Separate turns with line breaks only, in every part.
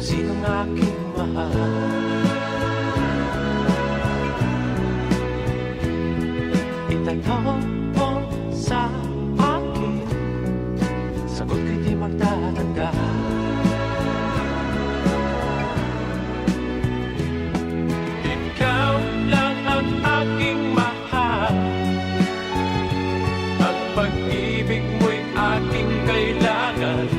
sinong aking mahal. Itanong mo sa akin, sagot ko'y di magtatanda. Ikaw lang ang aking mahal, ang pag-ibig mo'y aking kailangan.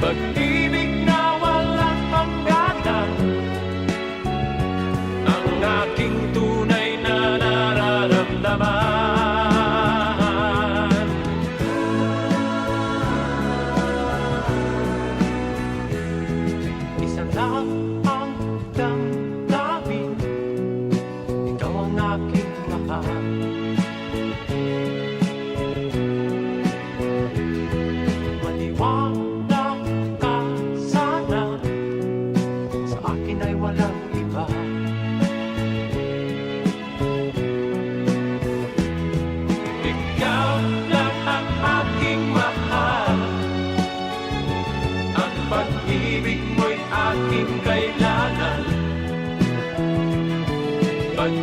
Pag-ibig na walang hangganan, ang aking tunay na nararamdaman. Isa lang ang damdamin, ikaw ang aking mahal. Maniwala ka sana, sa akin ay walang iba. Ikaw lang ang aking mahal, ang pag-ibig mo'y aking kailangan. Pag